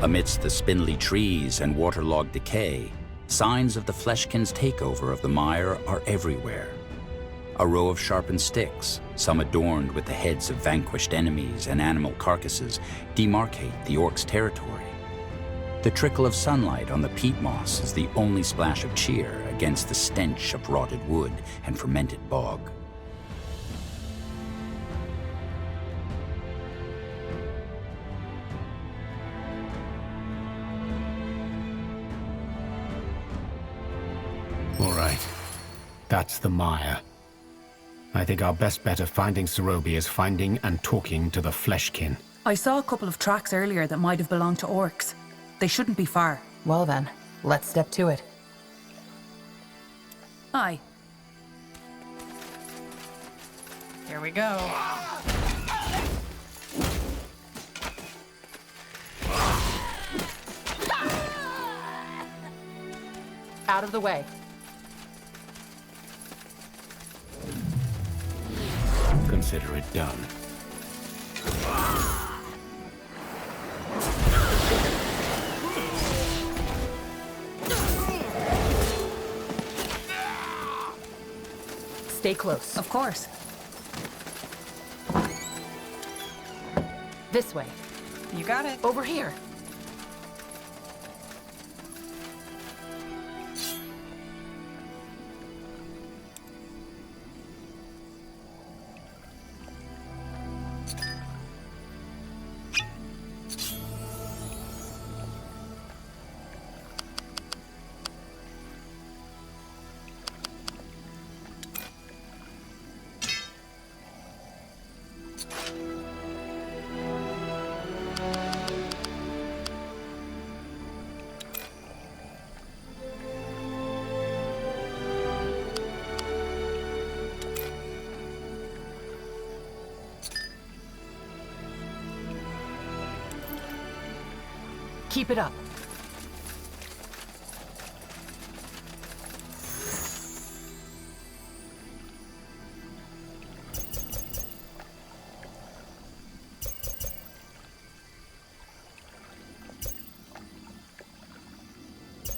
Amidst the spindly trees and waterlogged decay, signs of the Fleshkin's takeover of the mire are everywhere. A row of sharpened sticks, some adorned with the heads of vanquished enemies and animal carcasses, demarcate the orcs' territory. The trickle of sunlight on the peat moss is the only splash of cheer against the stench of rotted wood and fermented bog. All right. That's the mire. I think our best bet of finding Serobi is finding and talking to the Fleshkin. I saw a couple of tracks earlier that might have belonged to orcs. They shouldn't be far. Well then, let's step to it. Aye. Here we go. Out of the way. Consider it done. Stay close. Of course. This way. You got it. Over here. Keep it up.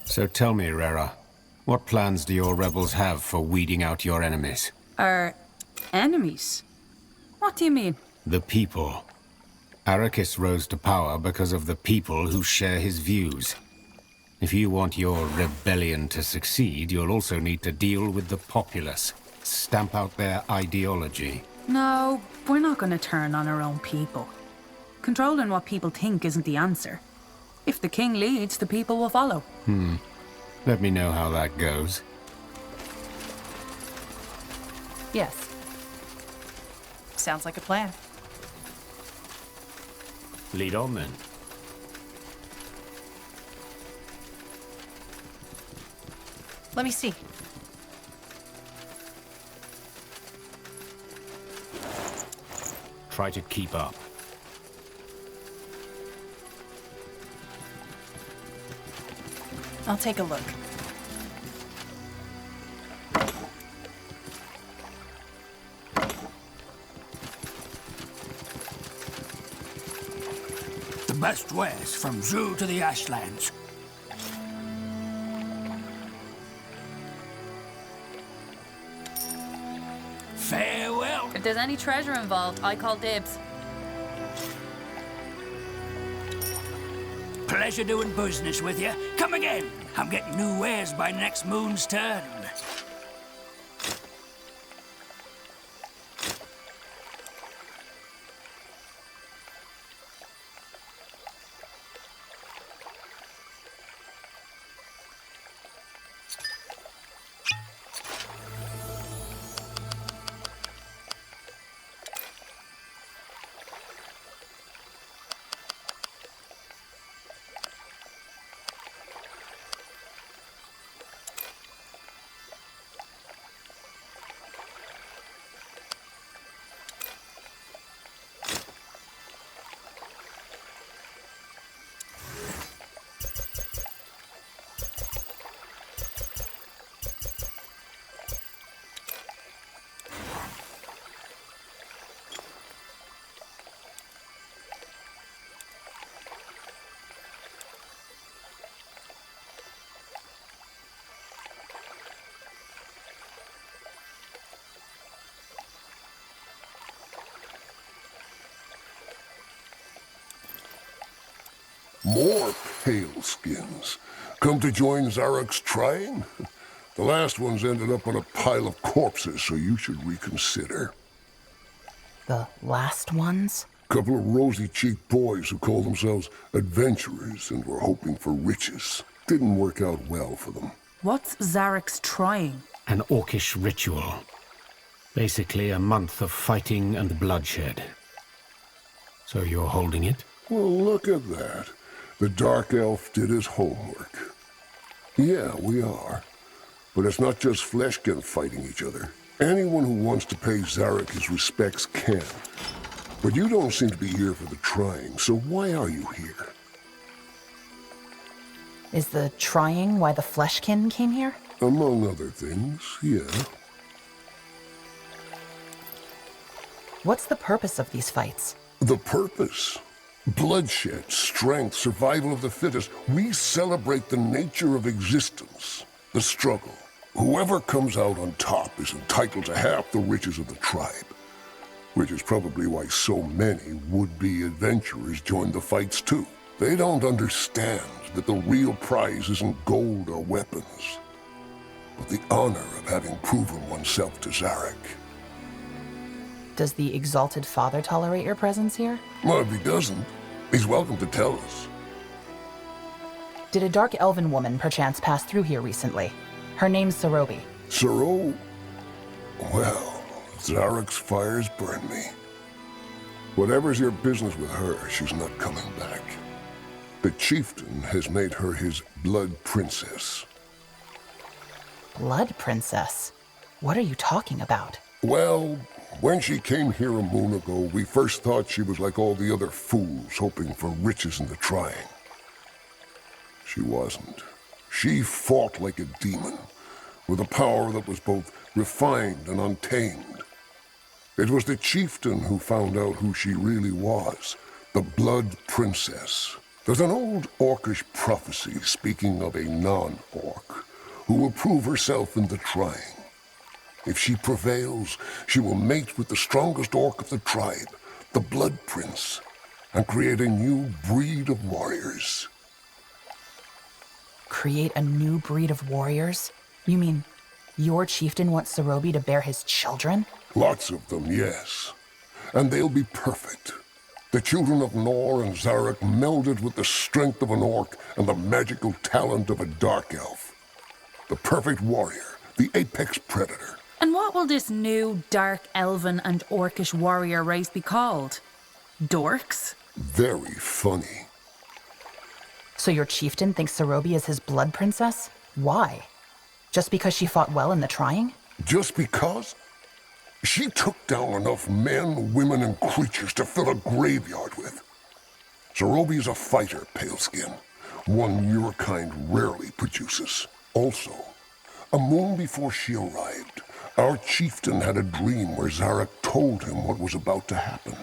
So tell me, Rera, what plans do your rebels have for weeding out your enemies? Our enemies? What do you mean? The people. Arrakis rose to power because of the people who share his views. If you want your rebellion to succeed, you'll also need to deal with the populace. Stamp out their ideology. No, we're not going to turn on our own people. Controlling what people think isn't the answer. If the king leads, the people will follow. Let me know how that goes. Yes. Sounds like a plan. Lead on then. Let me see. Try to keep up. I'll take a look. The best west from Zoo to the Ashlands. Farewell. If there's any treasure involved, I call dibs. Pleasure doing business with you. Come again. I'm getting new wares by next moon's turn. More pale skins. Come to join Zarek's trying? The last ones ended up on a pile of corpses, so you should reconsider. The last ones? Couple of rosy-cheeked boys who called themselves adventurers and were hoping for riches. Didn't work out well for them. What's Zarek's trying? An orcish ritual. Basically a month of fighting and bloodshed. So you're holding it? Well, look at that. The Dark Elf did his homework. Yeah, we are. But it's not just fleshkin fighting each other. Anyone who wants to pay Zarek his respects can. But you don't seem to be here for the trying, so why are you here? Is the trying why the Fleshkin came here? Among other things, yeah. What's the purpose of these fights? The purpose? Bloodshed, strength, survival of the fittest. We celebrate the nature of existence, the struggle. Whoever comes out on top is entitled to half the riches of the tribe. Which is probably why so many would-be adventurers join the fights too. They don't understand that the real prize isn't gold or weapons, but the honor of having proven oneself to Zarek. Does the Exalted Father tolerate your presence here? Well, if he doesn't, he's welcome to tell us. Did a dark elven woman perchance pass through here recently? Her name's Sarobi. Saro? Well, Zarek's fires burn me. Whatever's your business with her, she's not coming back. The chieftain has made her his blood princess. Blood Princess? What are you talking about? Well, when she came here a moon ago, we first thought she was like all the other fools hoping for riches in the trying. She wasn't. She fought like a demon, with a power that was both refined and untamed. It was the chieftain who found out who she really was, the Blood Princess. There's an old orcish prophecy speaking of a non-orc who will prove herself in the trying. If she prevails, she will mate with the strongest orc of the tribe, the Blood Prince, and create a new breed of warriors. Create a new breed of warriors? You mean your chieftain wants Sarobi to bear his children? Lots of them, yes. And they'll be perfect. The children of Nor and Zarek melded with the strength of an orc and the magical talent of a dark elf. The perfect warrior, the apex predator. And what will this new dark elven and orcish warrior race be called? Dorks? Very funny. So your chieftain thinks Sarobi is his blood princess? Why? Just because she fought well in the trying? Just because? She took down enough men, women, and creatures to fill a graveyard with. Sarobi is a fighter, Paleskin. One your kind rarely produces. Also, a moon before she arrived, our chieftain had a dream where Zarek told him what was about to happen.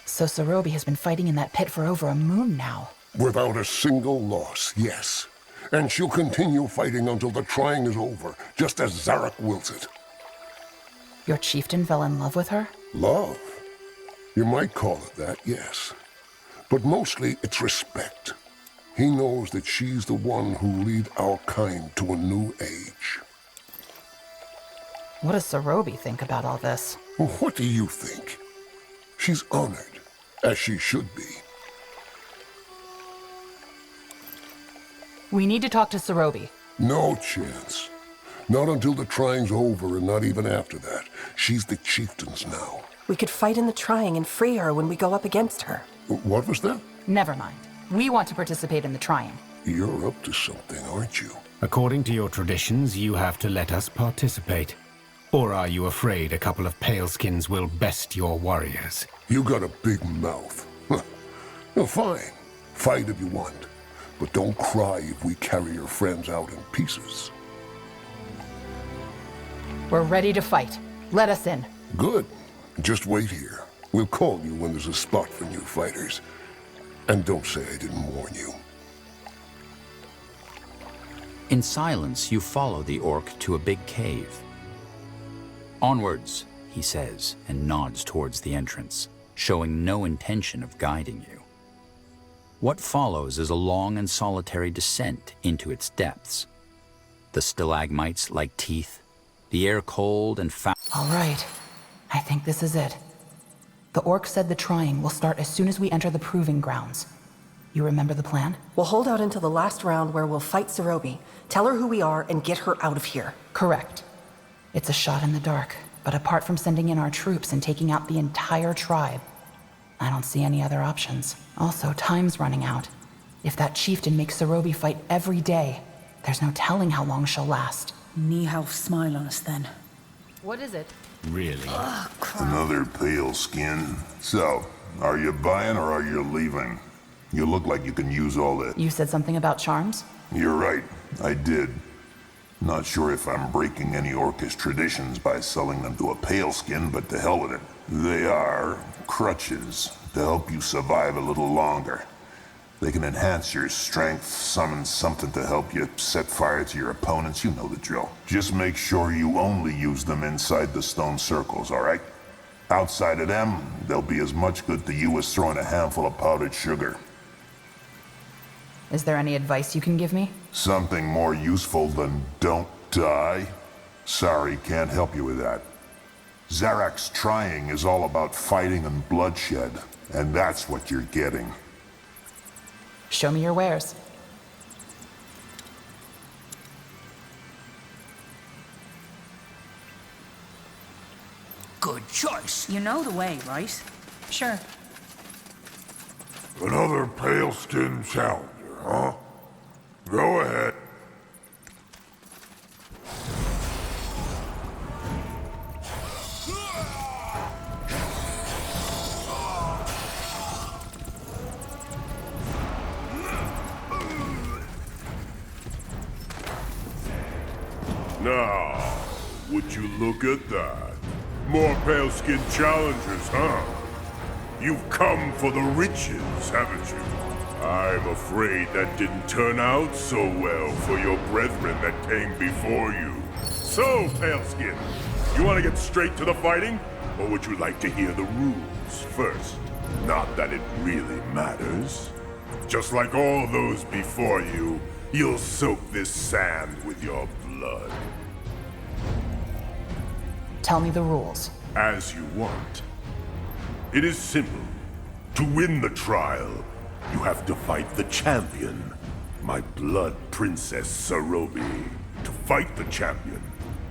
So Sarobi has been fighting in that pit for over a moon now. Without a single loss, yes. And she'll continue fighting until the trying is over, just as Zarek wills it. Your chieftain fell in love with her? Love? You might call it that, yes. But mostly it's respect. He knows that she's the one who'll lead our kind to a new age. What does Sarobi think about all this? What do you think? She's honored, as she should be. We need to talk to Sarobi. No chance. Not until the trying's over, and not even after that. She's the chieftain's now. We could fight in the trying and free her when we go up against her. What was that? Never mind. We want to participate in the trying. You're up to something, aren't you? According to your traditions, you have to let us participate. Or are you afraid a couple of paleskins will best your warriors? You got a big mouth. Well, fine. Fight if you want. But don't cry if we carry your friends out in pieces. We're ready to fight. Let us in. Good. Just wait here. We'll call you when there's a spot for new fighters. And don't say I didn't warn you. In silence, you follow the orc to a big cave. Onwards, he says, and nods towards the entrance, showing no intention of guiding you. What follows is a long and solitary descent into its depths. The stalagmites like teeth, the air cold and foul. All right. I think this is it. The orc said the trying will start as soon as we enter the proving grounds. You remember the plan? We'll hold out until the last round where we'll fight Sarobi, tell her who we are, and get her out of here. Correct. It's a shot in the dark, but apart from sending in our troops and taking out the entire tribe, I don't see any other options. Also, time's running out. If that chieftain makes Sarobi fight every day, there's no telling how long she'll last. Knee-half smile on us then. What is it? Really? Another pale skin. So, are you buying or are you leaving? You look like you can use all that. You said something about charms? You're right, I did. Not sure if I'm breaking any Orcish traditions by selling them to a pale skin, but to hell with it. They are crutches to help you survive a little longer. They can enhance your strength, summon something to help you set fire to your opponents, you know the drill. Just make sure you only use them inside the stone circles, alright? Outside of them, they'll be as much good to you as throwing a handful of powdered sugar. Is there any advice you can give me? Something more useful than don't die? Sorry, can't help you with that. Zarak's trying is all about fighting and bloodshed, and that's what you're getting. Show me your wares. Good choice. You know the way, right? Sure. Another pale-skinned challenger, huh? Go ahead. Now, would you look at that? More pale-skinned challengers, huh? You've come for the riches, haven't you? I'm afraid that didn't turn out so well for your brethren that came before you. So, Paleskin, you want to get straight to the fighting? Or would you like to hear the rules first? Not that it really matters. Just like all those before you, you'll soak this sand with your blood. Tell me the rules. As you want. It is simple. To win the trial, you have to fight the champion, my blood princess Sarobi. To fight the champion,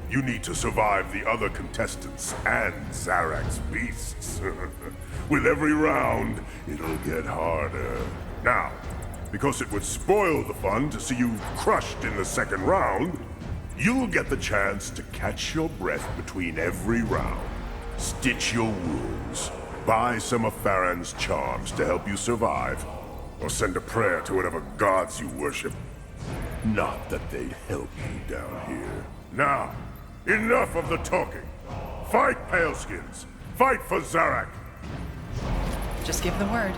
you need to survive the other contestants and Zarak's beasts. With every round, it'll get harder. Now, because it would spoil the fun to see you crushed in the second round, you'll get the chance to catch your breath between every round, stitch your wounds, buy some of Farron's charms to help you survive, or send a prayer to whatever gods you worship. Not that they'd help you down here. Now, enough of the talking. Fight, Paleskins. Fight for Zarak. Just give the word.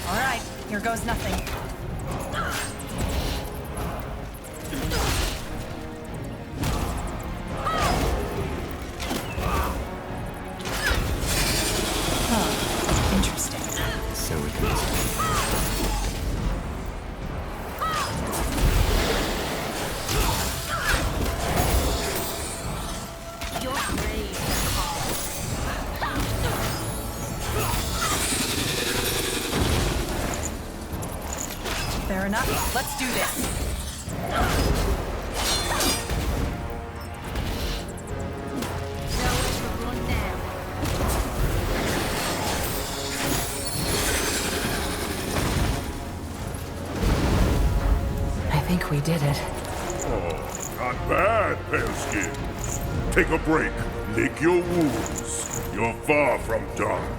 All right, here goes nothing. Interesting. So it is. Fair enough. Let's do this. I think we did it. Oh, not bad, Paleskin. Take a break. Lick your wounds. You're far from done.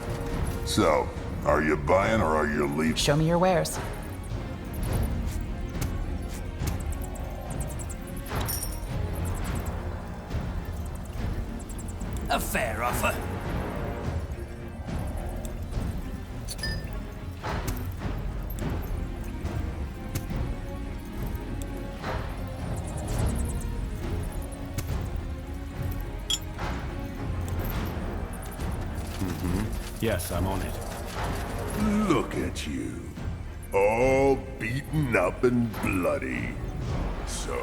So, are you buying or are you leaving? Show me your wares. A fair offer. Yes, I'm on it. Look at you. All beaten up and bloody. So,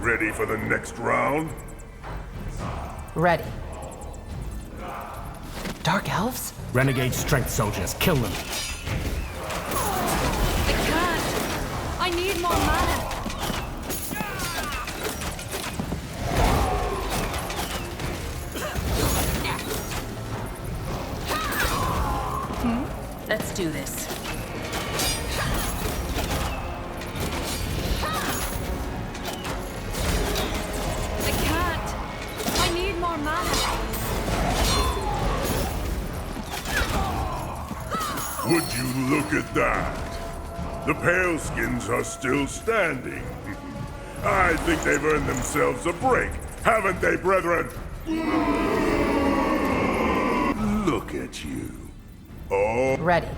ready for the next round? Ready. Dark elves? Renegade strength soldiers, kill them. I can't. I need more mana. Let's do this. I can't. I need more mana. Would you look at that? The Paleskins are still standing. I think they've earned themselves a break, haven't they, brethren? Look at you. Oh. Ready.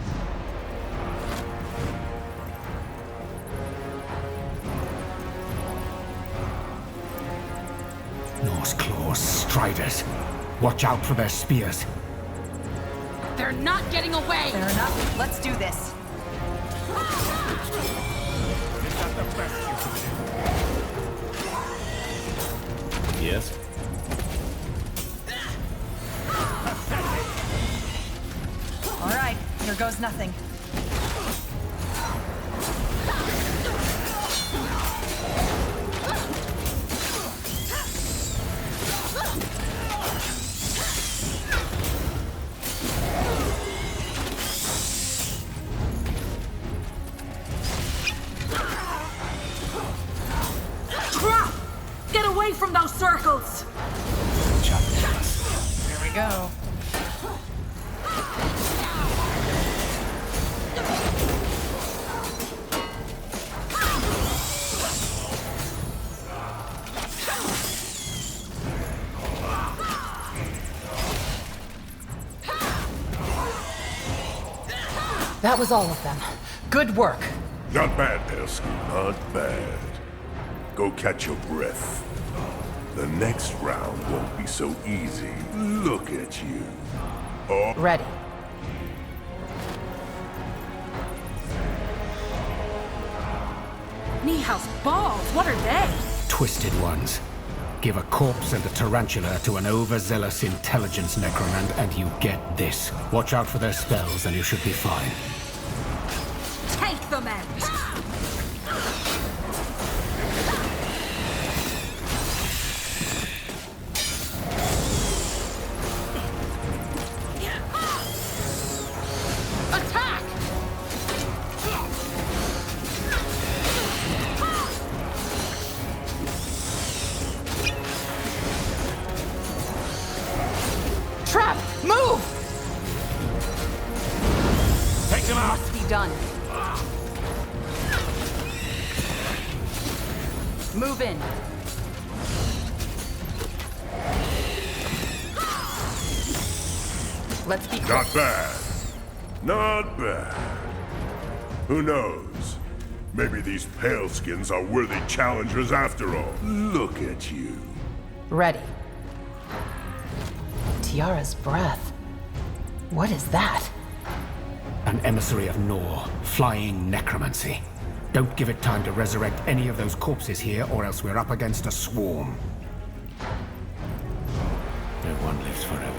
Norse claws, striders. Watch out for their spears. They're not getting away. Fair enough. Let's do this. Yes? All right, here goes nothing. Crap! Get away from those circles! Here we go. That was all of them. Good work. Not bad, Persky, not bad. Go catch your breath. The next round won't be so easy. Look at you. Oh, Ready. Nihal's balls, what are they? Twisted ones. Give a corpse and a tarantula to an overzealous intelligence necromant and you get this. Watch out for their spells and you should be fine. Take them out! Attack! Trap! Move! Take them out! Must be done. Move in. Let's be quick. not bad. Not bad. Who knows? Maybe these paleskins are worthy challengers after all. Look at you. Ready. Tiara's breath. What is that? An emissary of Nor, flying necromancy. Don't give it time to resurrect any of those corpses here, or else we're up against a swarm. No one lives forever.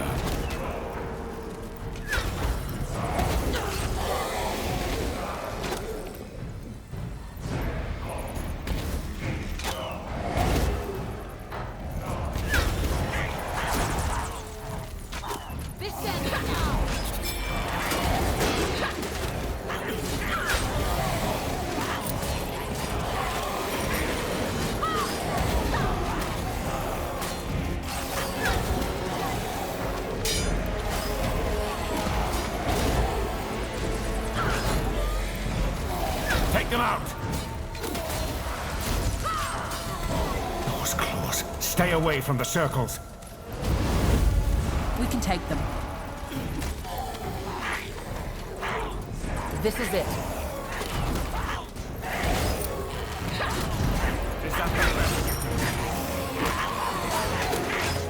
This ends now. Take them out! Those claws. Stay away from the circles. We can take them. This is it.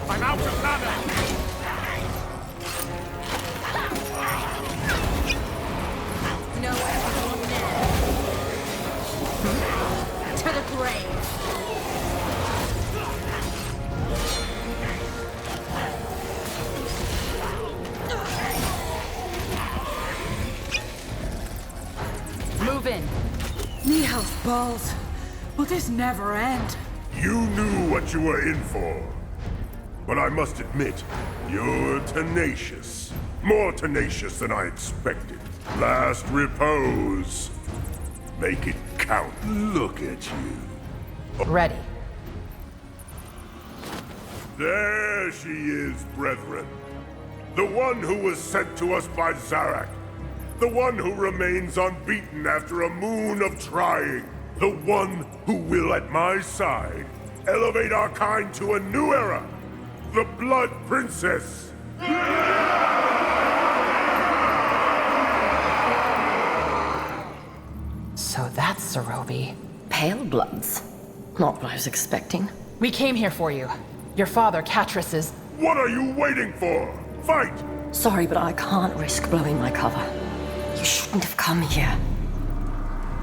I'm out of mana! No way. Hell's balls. Will this never end? You knew what you were in for. But I must admit, you're tenacious. More tenacious than I expected. Last repose. Make it count. Look at you. Ready. There she is, brethren. The one who was sent to us by Zarak. The one who remains unbeaten after a moon of trying. The one who will, at my side, elevate our kind to a new era. The Blood Princess. So that's Sarobi. Pale bloods. Not what I was expecting. We came here for you. Your father, Catris, is... What are you waiting for? Fight! Sorry, but I can't risk blowing my cover. You shouldn't have come here.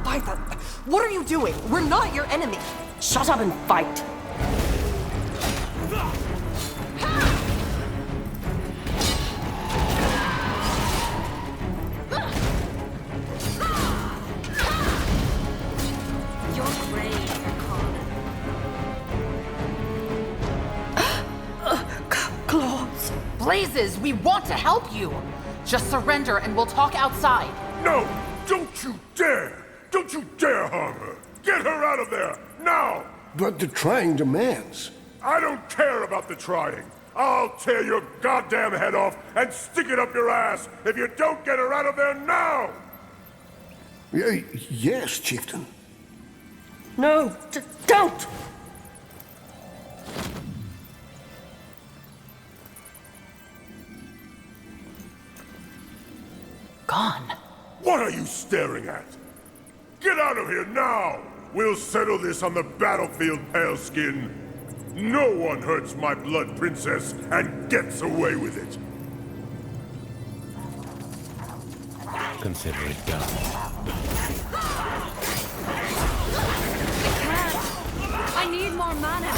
Python, what are you doing? We're not your enemy. Shut up and fight. Blazes, we want to help you! Just surrender and we'll talk outside. No! Don't you dare! Don't you dare harm her! Get her out of there! Now! But the trying demands. I don't care about the trying. I'll tear your goddamn head off and stick it up your ass if you don't get her out of there now! Yes, Chieftain. No, don't! Gone. What are you staring at? Get out of here now! We'll settle this on the battlefield, Paleskin. No one hurts my blood princess and gets away with it. Consider it done. I need more mana.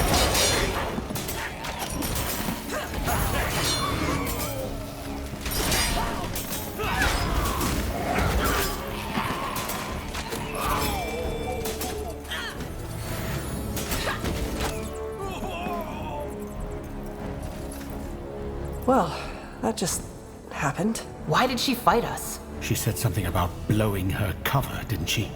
Well, that just happened. Why did she fight us? She said something about blowing her cover, didn't she?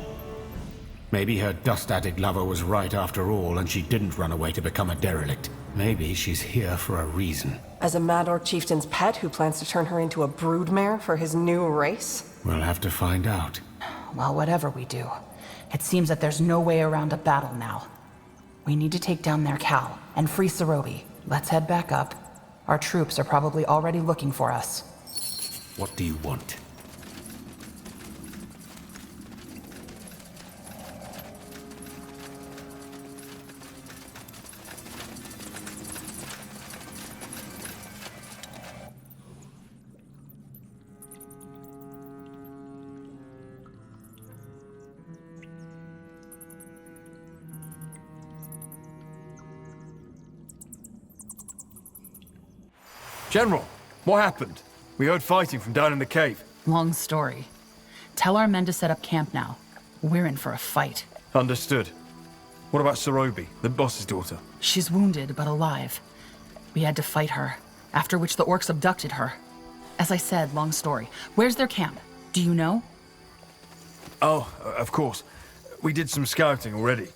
Maybe her dust-addict lover was right after all, and she didn't run away to become a derelict. Maybe she's here for a reason. As a Mad Orc chieftain's pet who plans to turn her into a broodmare for his new race? We'll have to find out. Well, whatever we do, it seems that there's no way around a battle now. We need to take down their Cal and free Sarobi. Let's head back up. Our troops are probably already looking for us. What do you want? General, what happened? We heard fighting from down in the cave. Long story. Tell our men to set up camp now. We're in for a fight. Understood. What about Sarobi, the boss's daughter? She's wounded, but alive. We had to fight her, after which the orcs abducted her. As I said, long story. Where's their camp? Do you know? Oh, of course. We did some scouting already.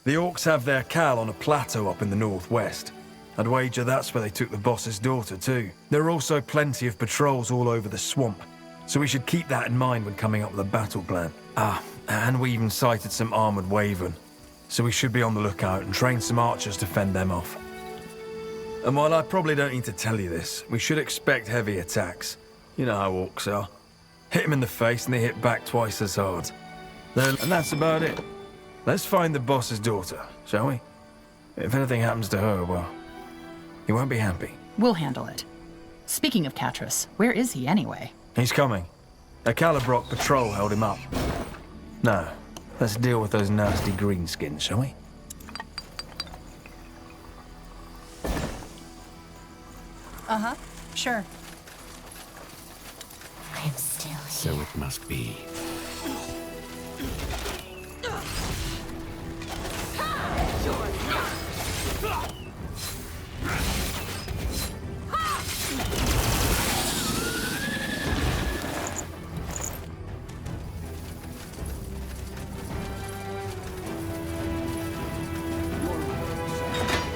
The orcs have their Cal on a plateau up in the northwest. I'd wager that's where they took the boss's daughter, too. There are also plenty of patrols all over the swamp, so we should keep that in mind when coming up with a battle plan. Ah, and we even sighted some armored wyvern, so we should be on the lookout and train some archers to fend them off. And while I probably don't need to tell you this, we should expect heavy attacks. You know how orcs are. Hit them in the face and they hit back twice as hard. And that's about it. Let's find the boss's daughter, shall we? If anything happens to her, well, he won't be happy. We'll handle it. Speaking of Catris, where is he anyway? He's coming. A Calibrock patrol held him up. Now, let's deal with those nasty greenskins, shall we? Uh-huh. Sure. I'm still here. So it must be.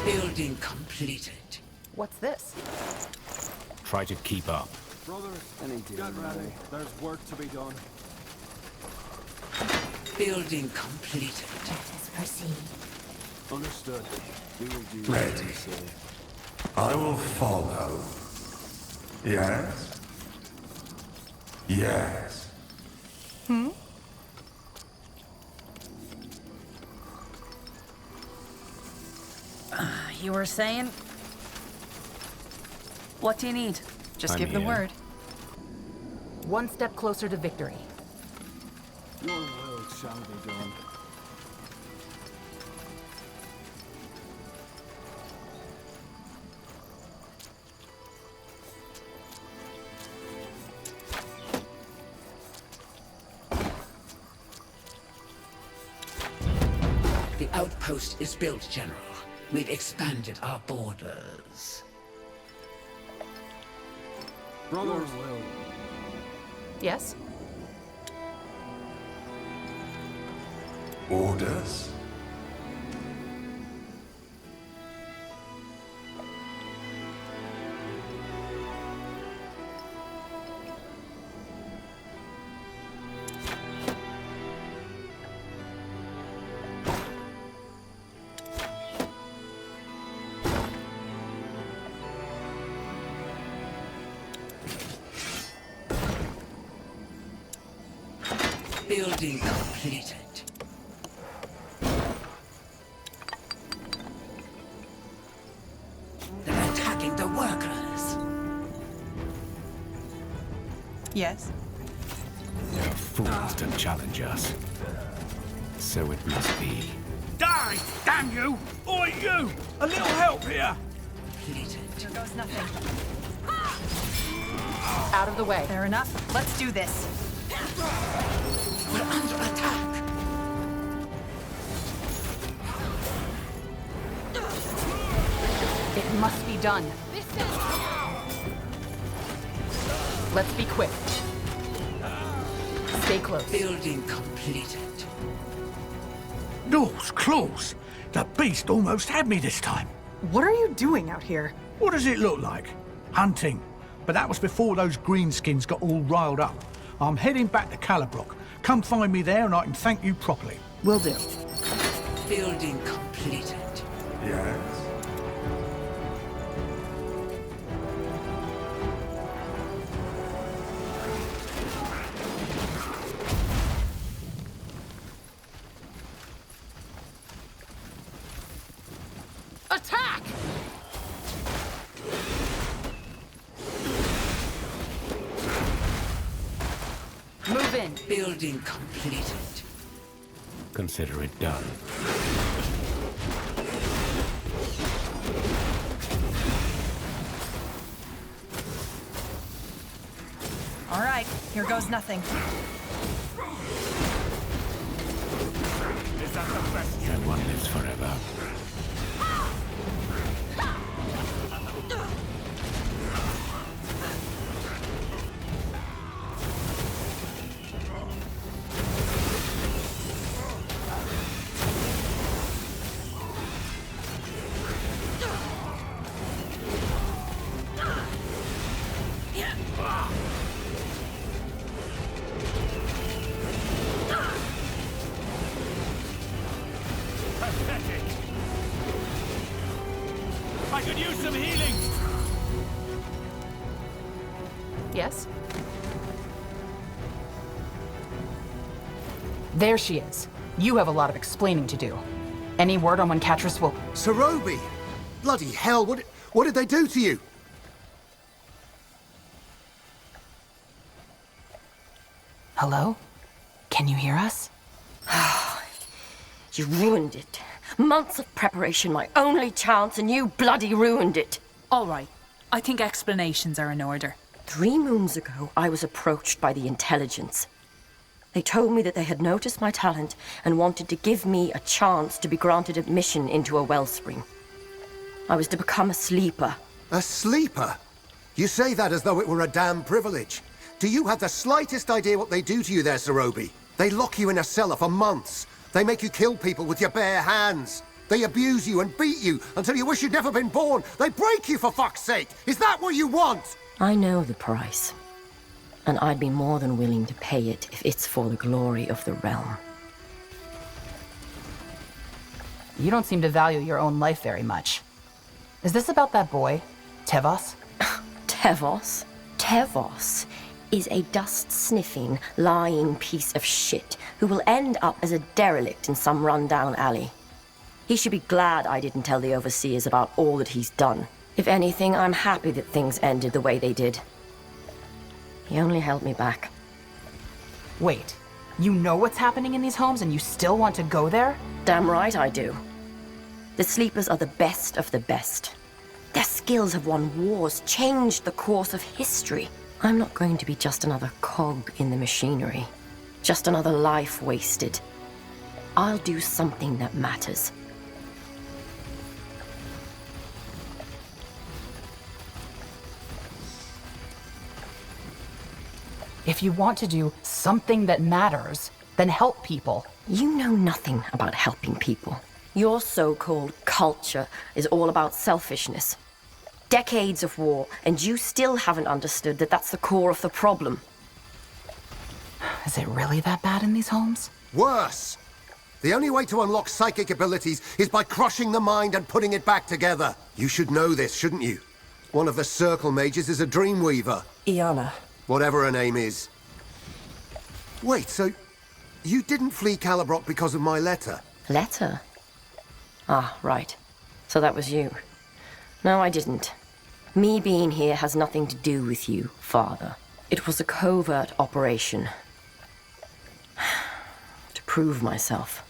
Building completed. What's this? Try to keep up. Brothers, get ready. There's work to be done. Building completed. Let us proceed. Understood. We will do Ready. as you say. I will follow. Yes? Yes. You were saying? What do you need? Just I'm give the here. word. One step closer to victory. Your will shall be done. The outpost is built, General. We've expanded our borders. Brothers, Yes? Orders? Building completed. They're attacking the workers. Yes. They're fools to challenge us. So it must be. Die! Damn you! Oi, you! A little help here! Completed. There goes nothing. Out of the way. Fair enough. Let's do this. We're under attack. It must be done. Let's be quick. Stay close. Building completed. Doors, claws. The beast almost had me this time. What are you doing out here? What does it look like? Hunting. But that was before those greenskins got all riled up. I'm heading back to Calabrook. Come find me there and I can thank you properly. Will do. Building completed. Yes. Attack! Move in. Building completed. Consider it done. All right, here goes nothing. No one lives forever. I could use some healing. Yes? There she is. You have a lot of explaining to do. Any word on when Catrus will... Sarobi! Bloody hell, what did they do to you? Hello? Can you hear us? You ruined it. Months of preparation, my only chance, and you bloody ruined it. All right. I think explanations are in order. 3 moons ago, I was approached by the intelligence. They told me that they had noticed my talent and wanted to give me a chance to be granted admission into a wellspring. I was to become a sleeper. A sleeper? You say that as though it were a damn privilege. Do you have the slightest idea what they do to you there, Sarobi? They lock you in a cellar for months. They make you kill people with your bare hands. They abuse you and beat you until you wish you'd never been born. They break you, for fuck's sake! Is that what you want? I know the price. And I'd be more than willing to pay it if it's for the glory of the realm. You don't seem to value your own life very much. Is this about that boy, Tevos? Tevos? Tevos is a dust-sniffing, lying piece of shit who will end up as a derelict in some rundown alley. He should be glad I didn't tell the overseers about all that he's done. If anything, I'm happy that things ended the way they did. He only held me back. Wait, you know what's happening in these homes and you still want to go there? Damn right I do. The Sleepers are the best of the best. Their skills have won wars, changed the course of history. I'm not going to be just another cog in the machinery. Just another life wasted. I'll do something that matters. If you want to do something that matters, then help people. You know nothing about helping people. Your so-called culture is all about selfishness. Decades of war, and you still haven't understood that that's the core of the problem. Is it really that bad in these homes? Worse! The only way to unlock psychic abilities is by crushing the mind and putting it back together. You should know this, shouldn't you? One of the Circle Mages is a Dreamweaver. Iana. Whatever her name is. Wait, so you didn't flee Calibrock because of my letter? Letter? Ah, right. So that was you. No, I didn't. Me being here has nothing to do with you, Father. It was a covert operation. To prove myself.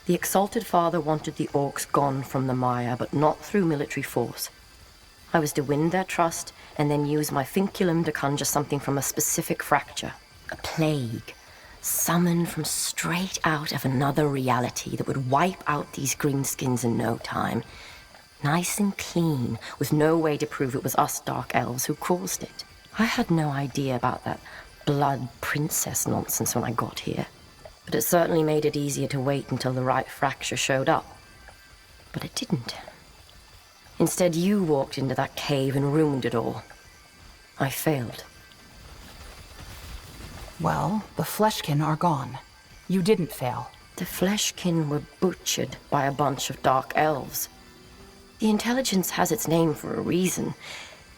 The Exalted Father wanted the Orcs gone from the Mire, but not through military force. I was to win their trust, and then use my finculum to conjure something from a specific fracture. A plague. Summoned from straight out of another reality that would wipe out these greenskins in no time. Nice and clean, with no way to prove it was us Dark Elves who caused it. I had no idea about that blood princess nonsense when I got here. But it certainly made it easier to wait until the right fracture showed up. But it didn't. Instead, you walked into that cave and ruined it all. I failed. Well, the Fleshkin are gone. You didn't fail. The Fleshkin were butchered by a bunch of Dark Elves. The Intelligence has its name for a reason.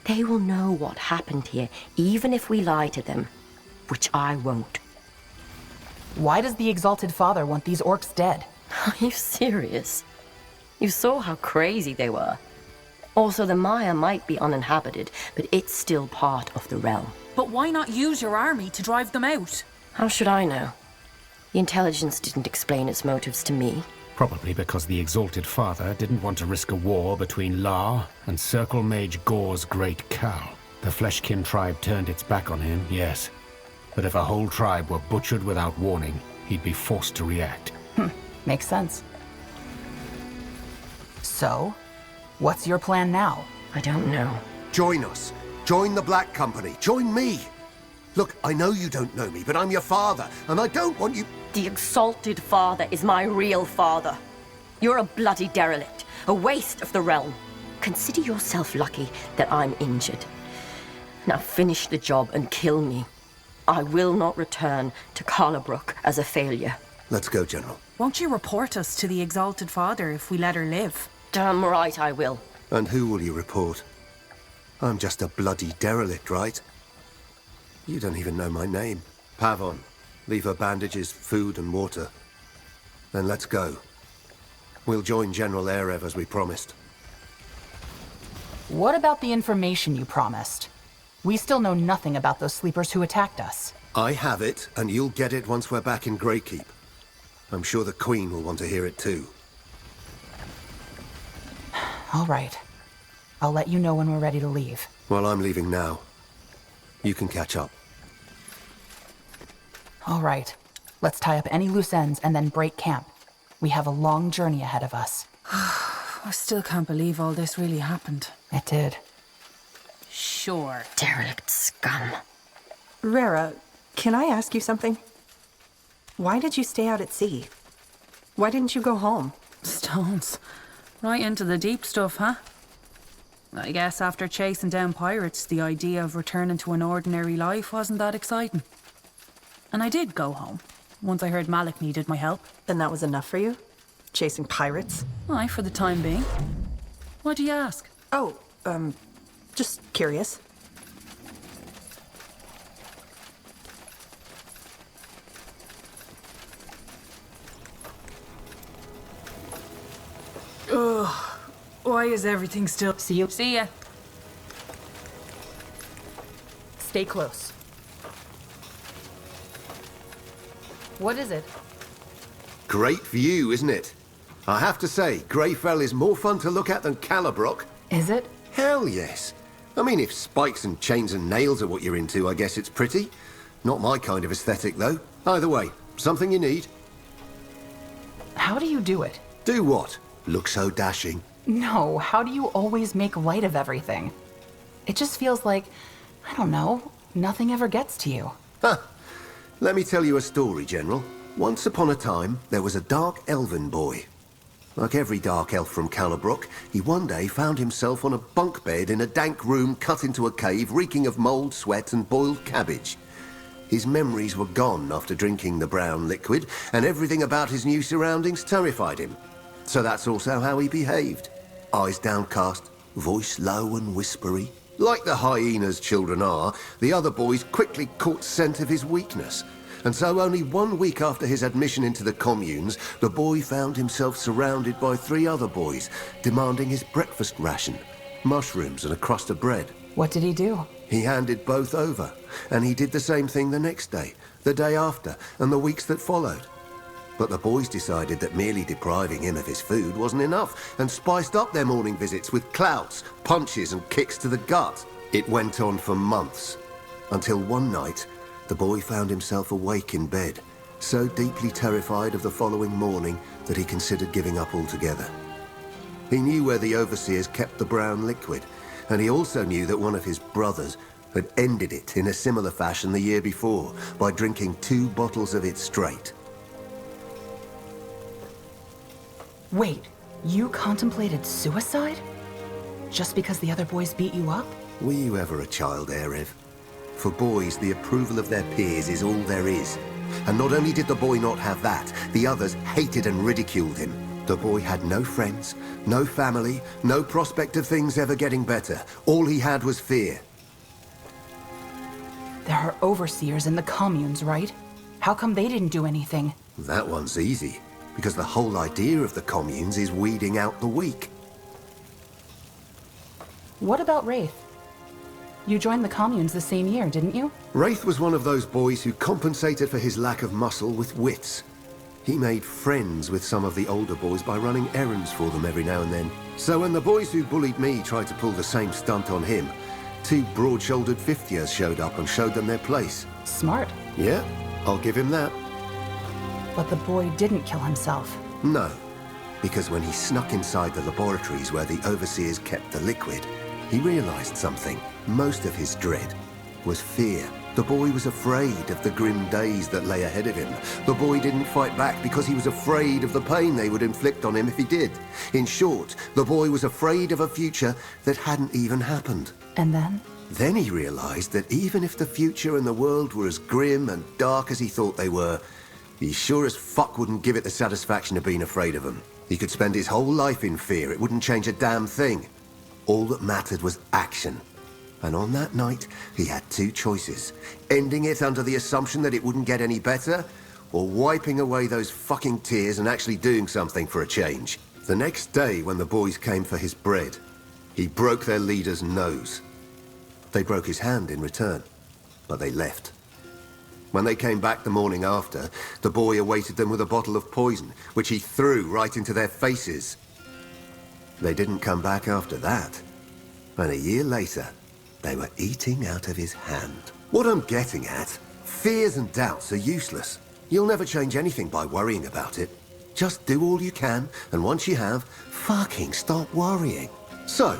They will know what happened here, even if we lie to them, which I won't. Why does the Exalted Father want these Orcs dead? Are you serious? You saw how crazy they were. Also, the Mire might be uninhabited, but it's still part of the realm. But why not use your army to drive them out? How should I know? The Intelligence didn't explain its motives to me. Probably because the Exalted Father didn't want to risk a war between La and Circle Mage Gore's great cow. The Fleshkin tribe turned its back on him, yes. But if a whole tribe were butchered without warning, he'd be forced to react. Makes sense. So, what's your plan now? I don't know. Join us. Join the Black Company. Join me. Look, I know you don't know me, but I'm your father, and I don't want you... The Exalted Father is my real father. You're a bloody derelict, a waste of the realm. Consider yourself lucky that I'm injured. Now finish the job and kill me. I will not return to Carlabrook as a failure. Let's go, General. Won't you report us to the Exalted Father if we let her live? Damn right I will. And who will you report? I'm just a bloody derelict, right? You don't even know my name. Pavon. Leave her bandages, food and water. Then let's go. We'll join General Erev as we promised. What about the information you promised? We still know nothing about those sleepers who attacked us. I have it, and you'll get it once we're back in Greykeep. I'm sure the Queen will want to hear it too. All right. I'll let you know when we're ready to leave. Well, I'm leaving now. You can catch up. All right. Let's tie up any loose ends and then break camp. We have a long journey ahead of us. I still can't believe all this really happened. It did. Sure. Derelict scum. Rara, can I ask you something? Why did you stay out at sea? Why didn't you go home? Stones. Right into the deep stuff, huh? I guess after chasing down pirates, the idea of returning to an ordinary life wasn't that exciting. And I did go home, once I heard Malik needed my help. Then that was enough for you? Chasing pirates? Aye, for the time being. Why do you ask? Oh, just curious. Ugh. Why is everything still... See you. See ya. Stay close. What is it? Great view, isn't it? I have to say, Greyfell is more fun to look at than Calabrock. Is it? Hell yes. I mean, if spikes and chains and nails are what you're into, I guess it's pretty. Not my kind of aesthetic, though. Either way, something you need. How do you do it? Do what? Look so dashing. No, how do you always make light of everything? It just feels like, I don't know, nothing ever gets to you. Huh. Let me tell you a story, General. Once upon a time, there was a dark elven boy. Like every dark elf from Calabrock, he one day found himself on a bunk bed in a dank room cut into a cave reeking of mold, sweat and boiled cabbage. His memories were gone after drinking the brown liquid, and everything about his new surroundings terrified him. So that's also how he behaved. Eyes downcast, voice low and whispery. Like the hyenas children are, the other boys quickly caught scent of his weakness. And so only 1 week after his admission into the communes, the boy found himself surrounded by 3 other boys, demanding his breakfast ration, mushrooms and a crust of bread. What did he do? He handed both over, and he did the same thing the next day, the day after, and the weeks that followed. But the boys decided that merely depriving him of his food wasn't enough, and spiced up their morning visits with clouts, punches and kicks to the gut. It went on for months, until one night, the boy found himself awake in bed, so deeply terrified of the following morning that he considered giving up altogether. He knew where the overseers kept the brown liquid, and he also knew that one of his brothers had ended it in a similar fashion the year before by drinking 2 bottles of it straight. Wait, you contemplated suicide? Just because the other boys beat you up? Were you ever a child, Erev? For boys, the approval of their peers is all there is. And not only did the boy not have that, the others hated and ridiculed him. The boy had no friends, no family, no prospect of things ever getting better. All he had was fear. There are overseers in the communes, right? How come they didn't do anything? That one's easy, because the whole idea of the communes is weeding out the weak. What about Wraith? You joined the communes the same year, didn't you? Wraith was one of those boys who compensated for his lack of muscle with wits. He made friends with some of the older boys by running errands for them every now and then. So when the boys who bullied me tried to pull the same stunt on him, 2 broad-shouldered 50ers showed up and showed them their place. Smart. Yeah, I'll give him that. But the boy didn't kill himself. No, because when he snuck inside the laboratories where the overseers kept the liquid, he realized something. Most of his dread was fear. The boy was afraid of the grim days that lay ahead of him. The boy didn't fight back because he was afraid of the pain they would inflict on him if he did. In short, the boy was afraid of a future that hadn't even happened. And then? Then he realized that even if the future and the world were as grim and dark as he thought they were, he sure as fuck wouldn't give it the satisfaction of being afraid of them. He could spend his whole life in fear. It wouldn't change a damn thing. All that mattered was action. And on that night, he had 2 choices. Ending it under the assumption that it wouldn't get any better, or wiping away those fucking tears and actually doing something for a change. The next day, when the boys came for his bread, he broke their leader's nose. They broke his hand in return, but they left. When they came back the morning after, the boy awaited them with a bottle of poison, which he threw right into their faces. They didn't come back after that. And a year later, they were eating out of his hand. What I'm getting at, Fears and doubts are useless. You'll never change anything by worrying about it. Just do all you can, and once you have, fucking stop worrying. So,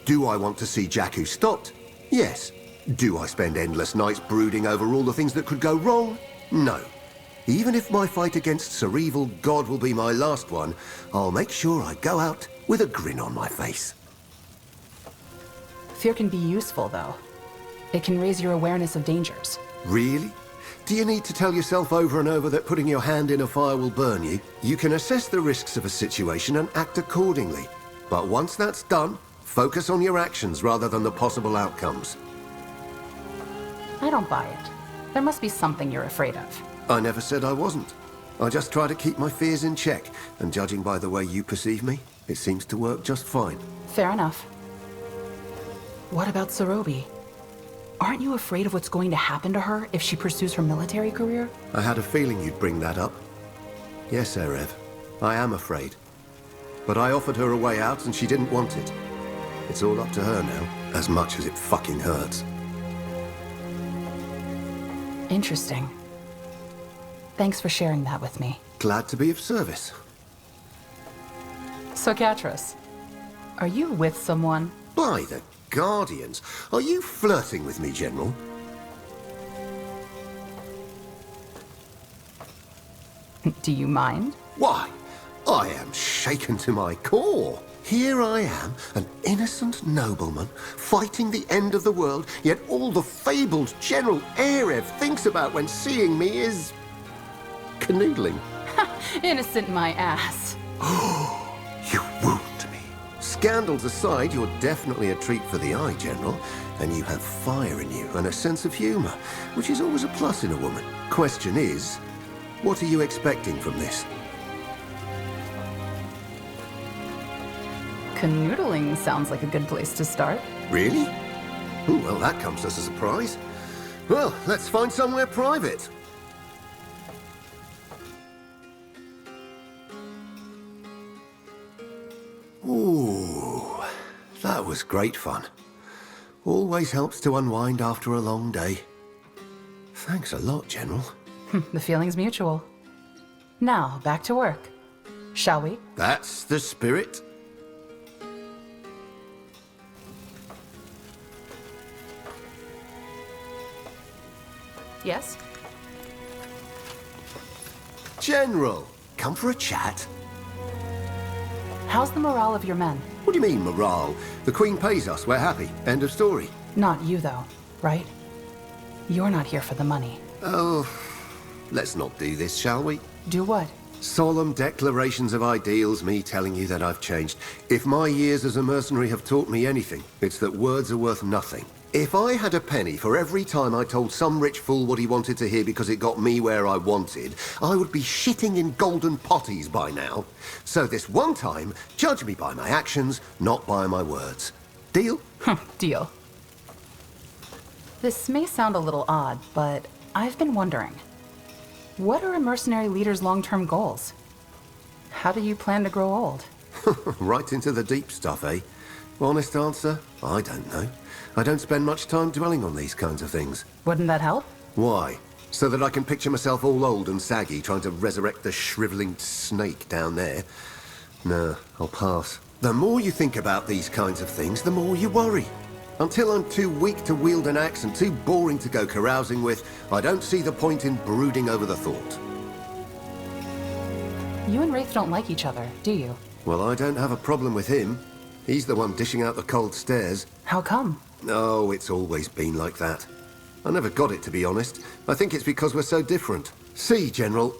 do I want to see Jakku stopped? Yes. Do I spend endless nights brooding over all the things that could go wrong? No. Even if my fight against Sir Evil God will be my last one, I'll make sure I go out with a grin on my face. Fear can be useful, though. It can raise your awareness of dangers. Really? Do you need to tell yourself over and over that putting your hand in a fire will burn you? You can assess the risks of a situation and act accordingly. But once that's done, focus on your actions rather than the possible outcomes. I don't buy it. There must be something you're afraid of. I never said I wasn't. I just try to keep my fears in check, and judging by the way you perceive me, it seems to work just fine. Fair enough. What about Sarobi? Aren't you afraid of what's going to happen to her if she pursues her military career? I had a feeling you'd bring that up. Yes, Erev, I am afraid. But I offered her a way out and she didn't want it. It's all up to her now, as much as it fucking hurts. Interesting. Thanks for sharing that with me. Glad to be of service. So, Katris, are you with someone? By the Guardians, are you flirting with me, General? Do you mind? Why, I am shaken to my core. Here I am, an innocent nobleman, fighting the end of the world, yet all the fabled General Erev thinks about when seeing me is... canoodling. Innocent my ass. You wound me. Scandals aside, you're definitely a treat for the eye, General. And you have fire in you and a sense of humor, which is always a plus in a woman. Question is, what are you expecting from this? Canoodling sounds like a good place to start. Really? Oh, well, that comes as a surprise. Well, let's find somewhere private. Ooh, that was great fun. Always helps to unwind after a long day. Thanks a lot, General. The feeling's mutual. Now, back to work. Shall we? That's the spirit. Yes? General, come for a chat. How's the morale of your men? What do you mean, morale? The Queen pays us, we're happy. End of story. Not you, though, right? You're not here for the money. Oh, let's not do this, shall we? Do what? Solemn declarations of ideals, me telling you that I've changed. If my years as a mercenary have taught me anything, it's that words are worth nothing. If I had a penny for every time I told some rich fool what he wanted to hear because it got me where I wanted, I would be shitting in golden potties by now. So this one time, judge me by my actions, not by my words. Deal? Deal. This may sound a little odd, but I've been wondering. What are a mercenary leader's long-term goals? How do you plan to grow old? Right into the deep stuff, eh? Honest answer, I don't know. I don't spend much time dwelling on these kinds of things. Wouldn't that help? Why? So that I can picture myself all old and saggy trying to resurrect the shriveling snake down there? No, I'll pass. The more you think about these kinds of things, the more you worry. Until I'm too weak to wield an axe and too boring to go carousing with, I don't see the point in brooding over the thought. You and Wraith don't like each other, do you? Well, I don't have a problem with him. He's the one dishing out the cold stares. How come? Oh, it's always been like that. I never got it, to be honest. I think it's because we're so different. See, General,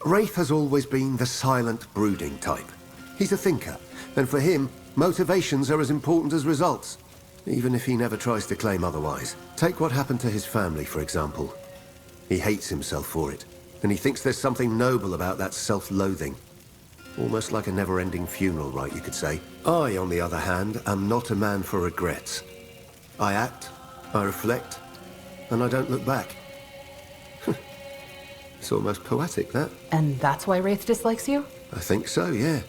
Wraith has always been the silent, brooding type. He's a thinker, and for him, motivations are as important as results, even if he never tries to claim otherwise. Take what happened to his family, for example. He hates himself for it, and he thinks there's something noble about that self-loathing. Almost like a never-ending funeral rite, you could say. I, on the other hand, am not a man for regrets. I act, I reflect, and I don't look back. It's almost poetic, that. And that's why Wraith dislikes you? I think so, yeah.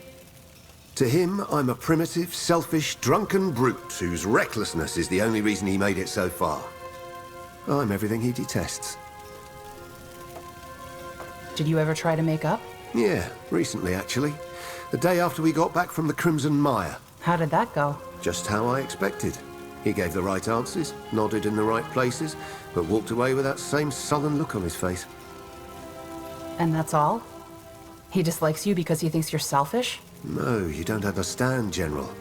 To him, I'm a primitive, selfish, drunken brute whose recklessness is the only reason he made it so far. I'm everything he detests. Did you ever try to make up? Yeah, recently actually. The day after we got back from the Crimson Mire. How did that go? Just how I expected. He gave the right answers, nodded in the right places, but walked away with that same sullen look on his face. And that's all? He dislikes you because he thinks you're selfish? No, you don't understand, General.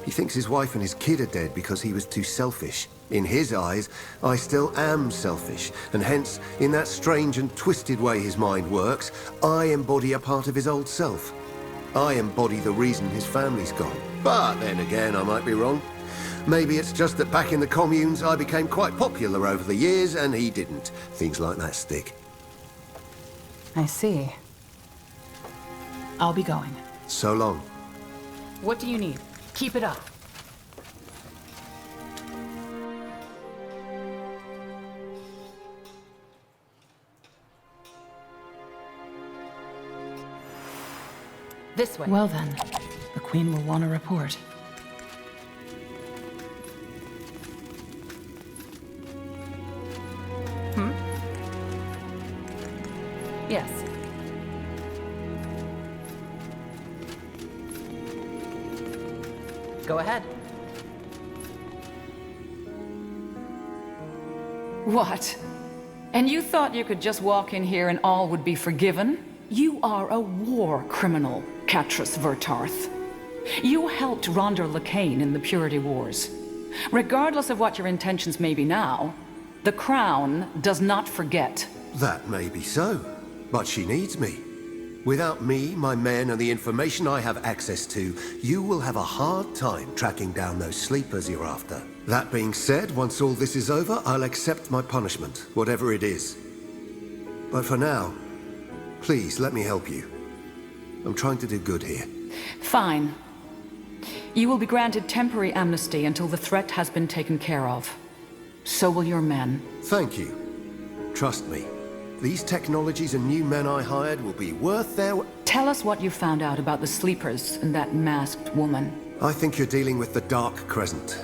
He thinks his wife and his kid are dead because he was too selfish. In his eyes, I still am selfish, and hence, in that strange and twisted way his mind works, I embody a part of his old self. I embody the reason his family's gone. But then again, I might be wrong. Maybe it's just that back in the communes I became quite popular over the years and he didn't. Things like that stick. I see. I'll be going. So long. What do you need? Keep it up. This way. Well then, the Queen will want a report. Yes. Go ahead. What? And you thought you could just walk in here and all would be forgiven? You are a war criminal, Catrus Vertarth. You helped Rondor Lacane in the Purity Wars. Regardless of what your intentions may be now, the Crown does not forget. That may be so, but she needs me. Without me, my men, and the information I have access to, you will have a hard time tracking down those sleepers you're after. That being said, once all this is over, I'll accept my punishment, whatever it is. But for now, please let me help you. I'm trying to do good here. Fine. You will be granted temporary amnesty until the threat has been taken care of. So will your men. Thank you. Trust me. These technologies and new men I hired will be worth their... Tell us what you found out about the sleepers and that masked woman. I think you're dealing with the Dark Crescent.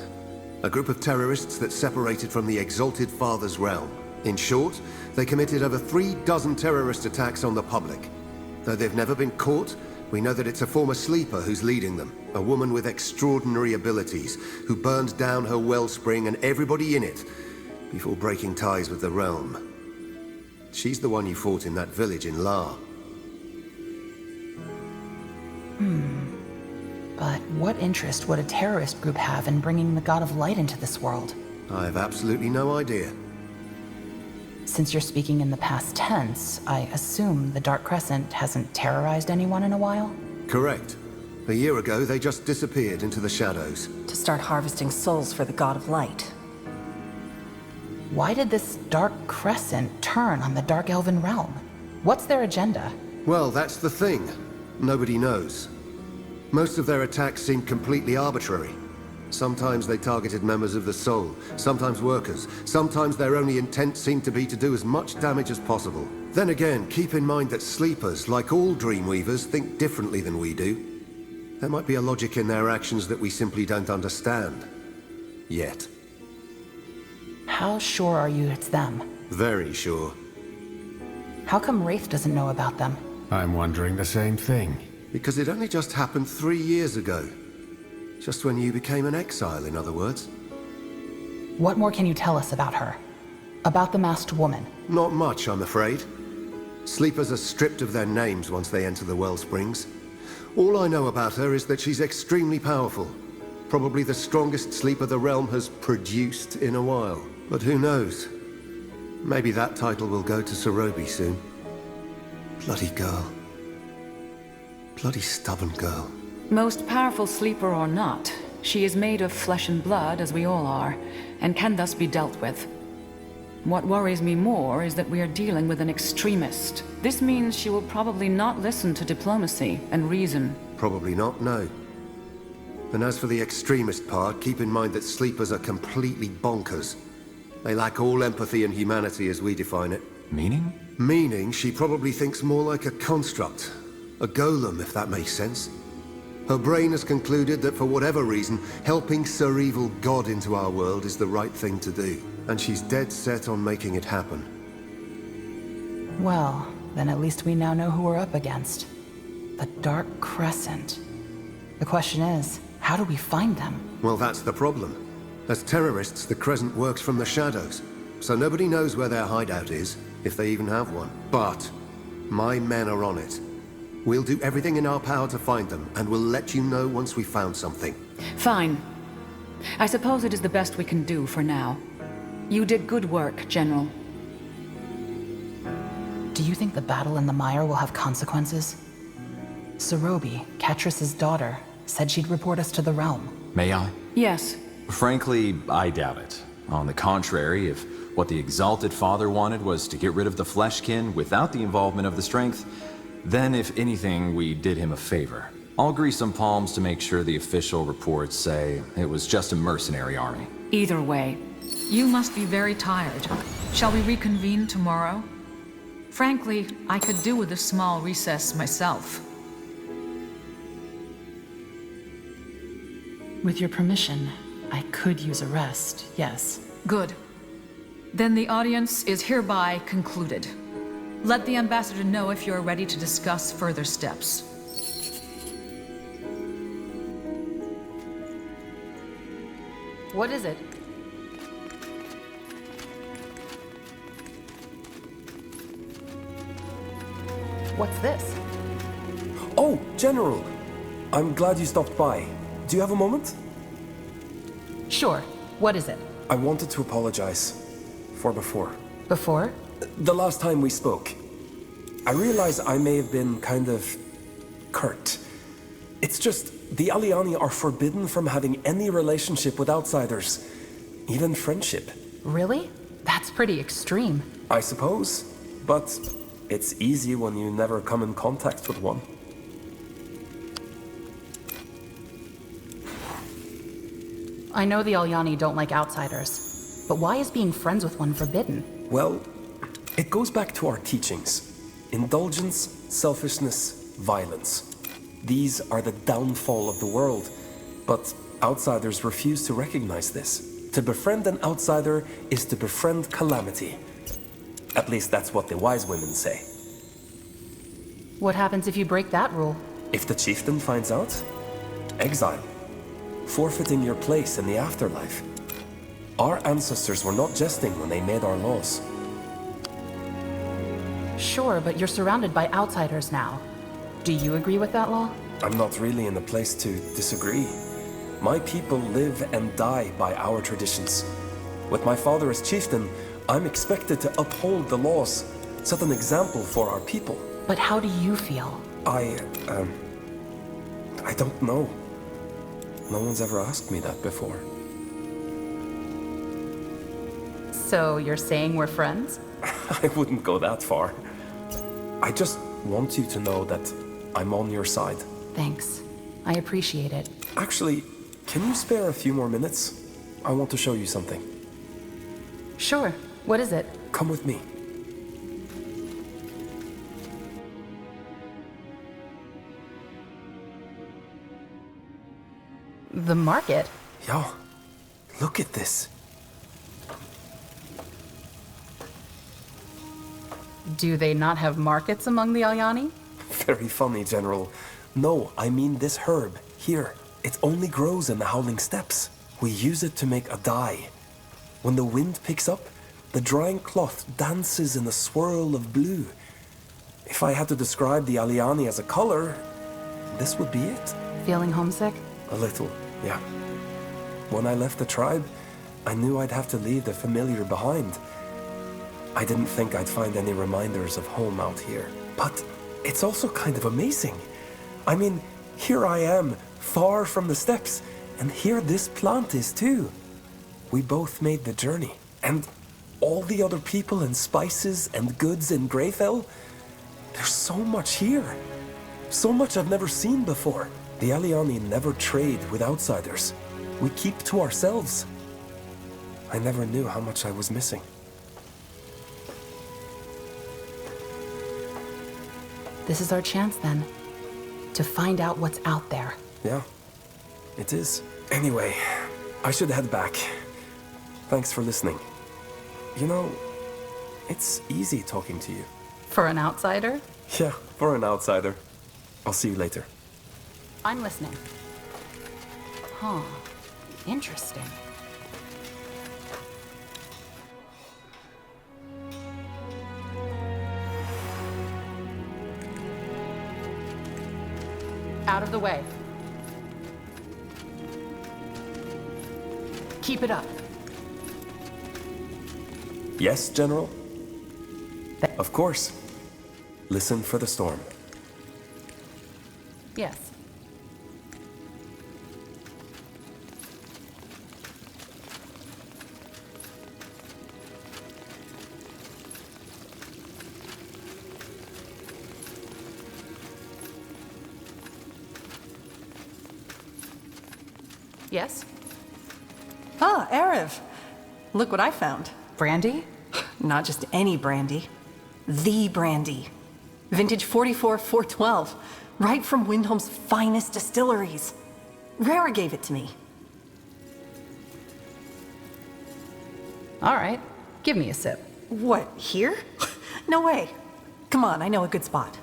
A group of terrorists that separated from the Exalted Father's realm. In short, they committed over 36 terrorist attacks on the public. Though they've never been caught, we know that it's a former sleeper who's leading them. A woman with extraordinary abilities, who burned down her wellspring and everybody in it before breaking ties with the realm. She's the one you fought in that village in La. But what interest would a terrorist group have in bringing the God of Light into this world? I have absolutely no idea. Since you're speaking in the past tense, I assume the Dark Crescent hasn't terrorized anyone in a while? Correct. A year ago, they just disappeared into the shadows. To start harvesting souls for the God of Light. Why did this Dark Crescent turn on the Dark Elven realm? What's their agenda? Well, that's the thing. Nobody knows. Most of their attacks seemed completely arbitrary. Sometimes they targeted members of the Soul, sometimes workers. Sometimes their only intent seemed to be to do as much damage as possible. Then again, keep in mind that sleepers, like all Dreamweavers, think differently than we do. There might be a logic in their actions that we simply don't understand. Yet. How sure are you it's them? Very sure. How come Wraith doesn't know about them? I'm wondering the same thing. Because it only just happened 3 years ago. Just when you became an exile, in other words. What more can you tell us about her? About the masked woman? Not much, I'm afraid. Sleepers are stripped of their names once they enter the Wellsprings. All I know about her is that she's extremely powerful. Probably the strongest sleeper the realm has produced in a while. But who knows? Maybe that title will go to Sarobi soon. Bloody girl. Bloody stubborn girl. Most powerful sleeper or not, she is made of flesh and blood, as we all are, and can thus be dealt with. What worries me more is that we are dealing with an extremist. This means she will probably not listen to diplomacy and reason. Probably not, no. And as for the extremist part, keep in mind that sleepers are completely bonkers. They lack all empathy and humanity as we define it. Meaning? Meaning she probably thinks more like a construct. A golem, if that makes sense. Her brain has concluded that for whatever reason, helping Sir Evil God into our world is the right thing to do. And she's dead set on making it happen. Well, Then at least we now know who we're up against. The Dark Crescent. The question is, how do we find them? Well, that's the problem. As terrorists, the Crescent works from the shadows, so nobody knows where their hideout is, if they even have one. But my men are on it. We'll do everything in our power to find them, and we'll let you know once we've found something. Fine. I suppose it is the best we can do for now. You did good work, General. Do you think the battle in the mire will have consequences? Sarobi, Catrus's daughter, said she'd report us to the realm. May I? Yes. Frankly, I doubt it. On the contrary, if what the Exalted Father wanted was to get rid of the Fleshkin without the involvement of the Strength, then if anything, we did him a favor. I'll grease some palms to make sure the official reports say it was just a mercenary army. Either way, you must be very tired. Shall we reconvene tomorrow? Frankly, I could do with a small recess myself. With your permission, I could use a rest, yes. Good. Then the audience is hereby concluded. Let the ambassador know if you're ready to discuss further steps. What is it? What's this? Oh, General! I'm glad you stopped by. Do you have a moment? Sure. What is it? I wanted to apologize for before. Before? The last time we spoke. I realize I may have been kind of curt. It's just, the Aliani are forbidden from having any relationship with outsiders, even friendship. Really? That's pretty extreme. I suppose, but it's easy when you never come in contact with one. I know the Aliani don't like outsiders, but why is being friends with one forbidden? Well, it goes back to our teachings. Indulgence, selfishness, violence. These are the downfall of the world, but outsiders refuse to recognize this. To befriend an outsider is to befriend calamity. At least that's what the wise women say. What happens if you break that rule? If the chieftain finds out, exile. Forfeiting your place in the afterlife. Our ancestors were not jesting when they made our laws. Sure, but you're surrounded by outsiders now. Do you agree with that law? I'm not really in a place to disagree. My people live and die by our traditions. With my father as chieftain, I'm expected to uphold the laws, set an example for our people. But how do you feel? I don't know. No one's ever asked me that before. So you're saying we're friends? I wouldn't go that far. I just want you to know that I'm on your side. Thanks. I appreciate it. Actually, can you spare a few more minutes? I want to show you something. Sure. What is it? Come with me. The market? Yo, look at this. Do they not have markets among the Aliani? Very funny, General. No, I mean this herb, here. It only grows in the Howling Steppes. We use it to make a dye. When the wind picks up, the drying cloth dances in a swirl of blue. If I had to describe the Aliani as a color, this would be it. Feeling homesick? A little, yeah. When I left the tribe, I knew I'd have to leave the familiar behind. I didn't think I'd find any reminders of home out here. But it's also kind of amazing. I mean, here I am, far from the steppes, and here this plant is too. We both made the journey. And all the other people and spices and goods in Greyfell, there's so much here. So much I've never seen before. The Aliani never trade with outsiders. We keep to ourselves. I never knew how much I was missing. This is our chance then, to find out what's out there. Yeah, it is. Anyway, I should head back. Thanks for listening. You know, it's easy talking to you. For an outsider? Yeah, for an outsider. I'll see you later. I'm listening. Huh. Interesting. Out of the way. Keep it up. Yes, General? Of course. Listen for the storm. Yes. Yes? Ah, Erev. Look what I found. Brandy? Not just any brandy. The brandy. Vintage 44-412. Right from Windholm's finest distilleries. Rara gave it to me. All right. Give me a sip. What, here? No way. Come on, I know a good spot.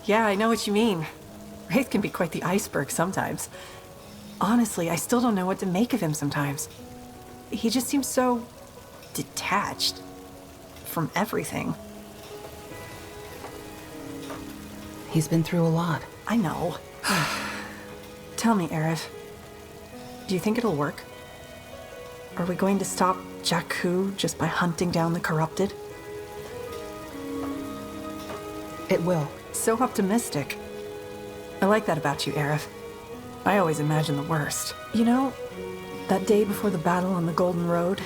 Yeah, I know what you mean. Wraith can be quite the iceberg sometimes. Honestly, I still don't know what to make of him sometimes. He just seems so detached from everything. He's been through a lot. I know. Tell me, Erev, do you think it'll work? Are we going to stop Jakku just by hunting down the corrupted? It will. So optimistic. I like that about you, Erev. I always imagine the worst. You know, that day before the battle on the Golden Road,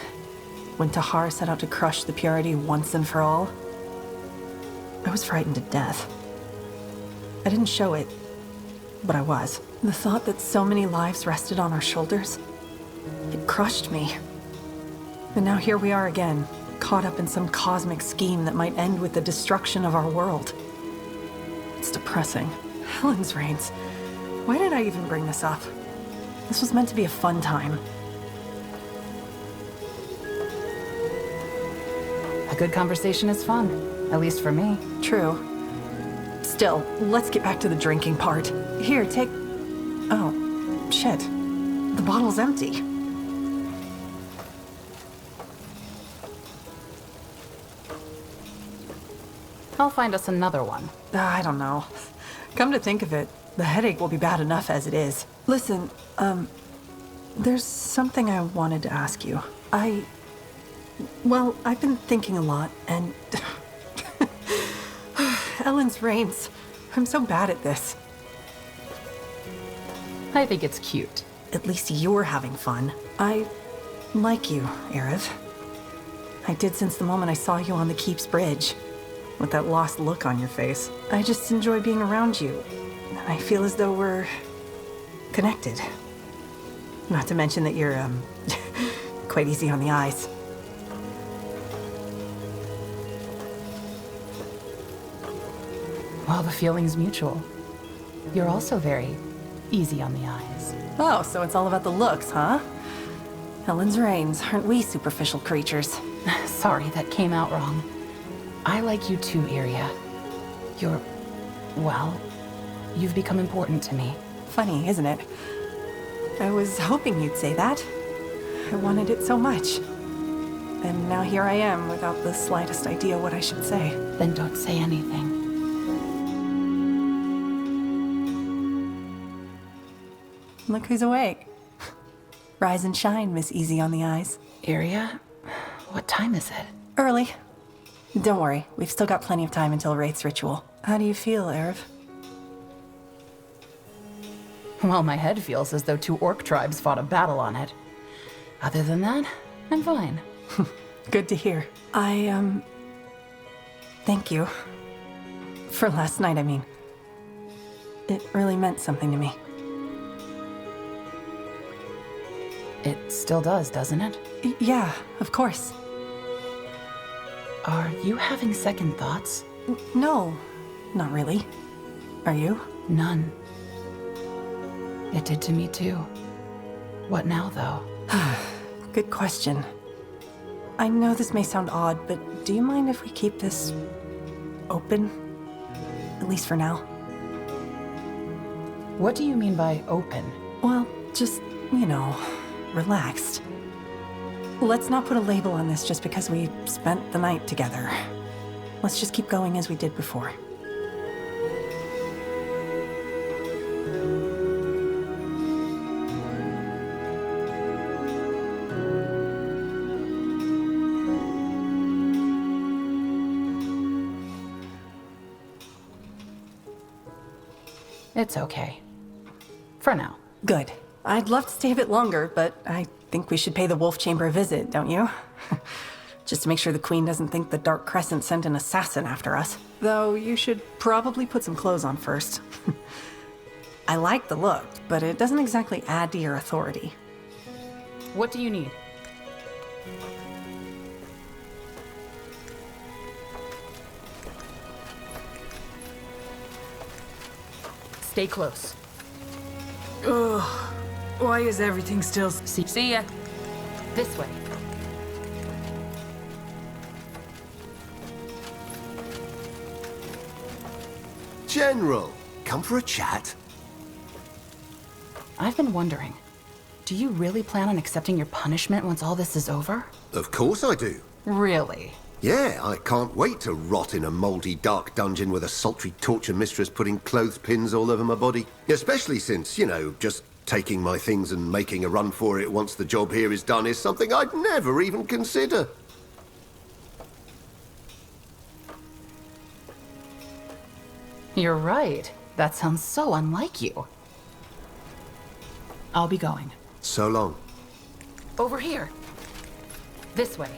when Tahar set out to crush the Purity once and for all, I was frightened to death. I didn't show it, but I was. The thought that so many lives rested on our shoulders, it crushed me. And now here we are again, caught up in some cosmic scheme that might end with the destruction of our world. It's depressing. Helen's reigns. Why did I even bring this up? This was meant to be a fun time. A good conversation is fun, at least for me. True. Still, let's get back to the drinking part. Here, take... Oh, shit. The bottle's empty. I'll find us another one. I don't know. Come to think of it, the headache will be bad enough as it is. Listen, there's something I wanted to ask you. Well, I've been thinking a lot, and... Ellen's reigns. I'm so bad at this. I think it's cute. At least you're having fun. I like you, Erev. I did since the moment I saw you on the Keep's bridge. With that lost look on your face. I just enjoy being around you. And I feel as though we're... connected. Not to mention that you're, quite easy on the eyes. Well, the feeling's mutual. You're also very easy on the eyes. Oh, so it's all about the looks, huh? Helen's reigns, aren't we superficial creatures? Sorry, that came out wrong. I like you too, Yria. You're... well, you've become important to me. Funny, isn't it? I was hoping you'd say that. I wanted it so much. And now here I am without the slightest idea what I should say. Then don't say anything. Look who's awake. Rise and shine, Miss Easy on the Eyes. Yria, what time is it? Early. Don't worry, we've still got plenty of time until Wraith's ritual. How do you feel, Erev? Well, my head feels as though 2 orc tribes fought a battle on it. Other than that, I'm fine. Good to hear. Thank you. For last night, I mean. It really meant something to me. It still does, doesn't it? Yeah, of course. Are you having second thoughts? No, not really. Are you? None. It did to me too. What now, though? Good question. I know this may sound odd, but do you mind if we keep this open? At least for now. What do you mean by open? Well, just, you know, relaxed. Let's not put a label on this just because we spent the night together. Let's just keep going as we did before. It's okay. For now. Good. I'd love to stay a bit longer, but I think we should pay the Wolf Chamber a visit, don't you? Just to make sure the Queen doesn't think the Dark Crescent sent an assassin after us. Though you should probably put some clothes on first. I like the look, but it doesn't exactly add to your authority. What do you need? Stay close. Ugh. Why is everything still... See ya. This way. General, come for a chat? I've been wondering, do you really plan on accepting your punishment once all this is over? Of course I do. Really? Yeah, I can't wait to rot in a mouldy, dark dungeon with a sultry torture mistress putting clothespins all over my body. Especially since, you know, just taking my things and making a run for it once the job here is done is something I'd never even consider. You're right. That sounds so unlike you. I'll be going. So long. Over here. This way.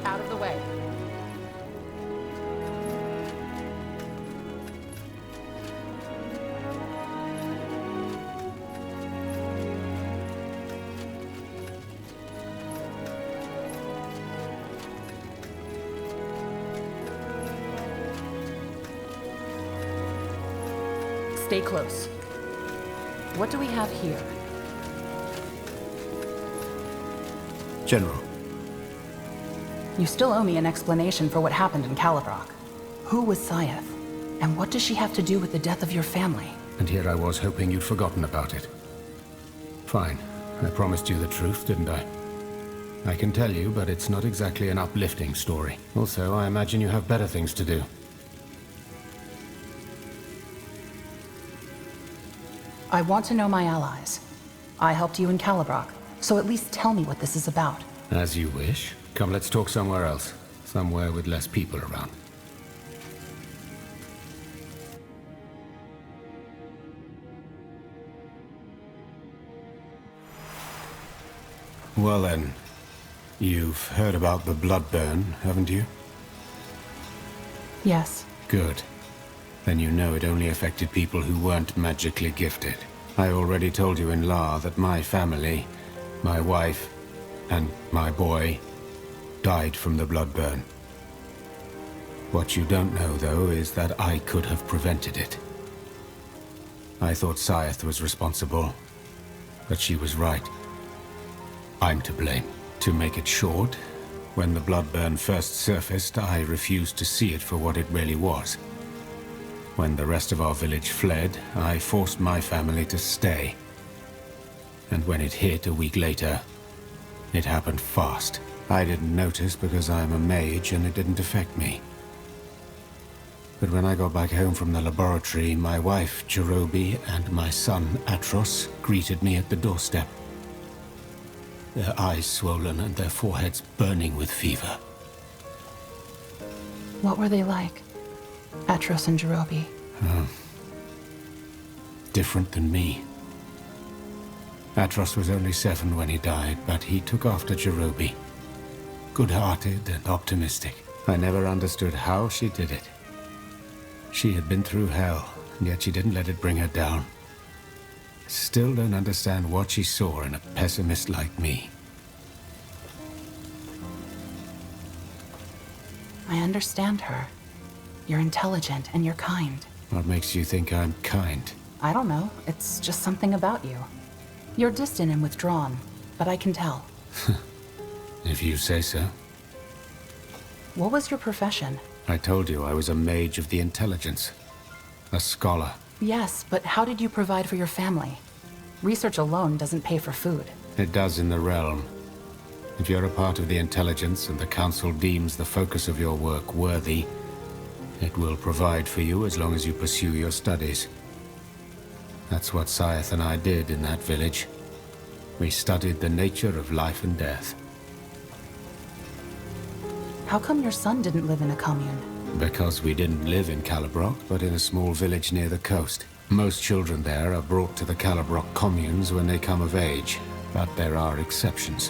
Out of the way. Stay close. What do we have here? General. You still owe me an explanation for what happened in Calibrock. Who was Scythe? And what does she have to do with the death of your family? And here I was hoping you'd forgotten about it. Fine. I promised you the truth, didn't I? I can tell you, but it's not exactly an uplifting story. Also, I imagine you have better things to do. I want to know my allies. I helped you in Calibrock, so at least tell me what this is about. As you wish. Come, let's talk somewhere else. Somewhere with less people around. Well then, you've heard about the Bloodburn, haven't you? Yes. Good. Then you know it only affected people who weren't magically gifted. I already told you in La that my family, my wife, and my boy died from the Bloodburn. What you don't know, though, is that I could have prevented it. I thought Scythe was responsible, but she was right. I'm to blame. To make it short, when the Bloodburn first surfaced, I refused to see it for what it really was. When the rest of our village fled, I forced my family to stay. And when it hit a week later, it happened fast. I didn't notice because I'm a mage and it didn't affect me. But when I got back home from the laboratory, my wife, Jerobi, and my son, Atros, greeted me at the doorstep. Their eyes swollen and their foreheads burning with fever. What were they like? Atros and Jerobi. Different than me. Atros was only 7 when he died, but he took after Jerobi. Good-hearted and optimistic. I never understood how she did it. She had been through hell, and yet she didn't let it bring her down. Still don't understand what she saw in a pessimist like me. I understand her. You're intelligent and you're kind. What makes you think I'm kind? I don't know. It's just something about you. You're distant and withdrawn, but I can tell. If you say so. What was your profession? I told you I was a mage of the intelligence. A scholar. Yes, but how did you provide for your family? Research alone doesn't pay for food. It does in the realm. If you're a part of the intelligence and the Council deems the focus of your work worthy, it will provide for you as long as you pursue your studies. That's what Syeth and I did in that village. We studied the nature of life and death. How come your son didn't live in a commune? Because we didn't live in Calibrock, but in a small village near the coast. Most children there are brought to the Calibrock communes when they come of age, but there are exceptions.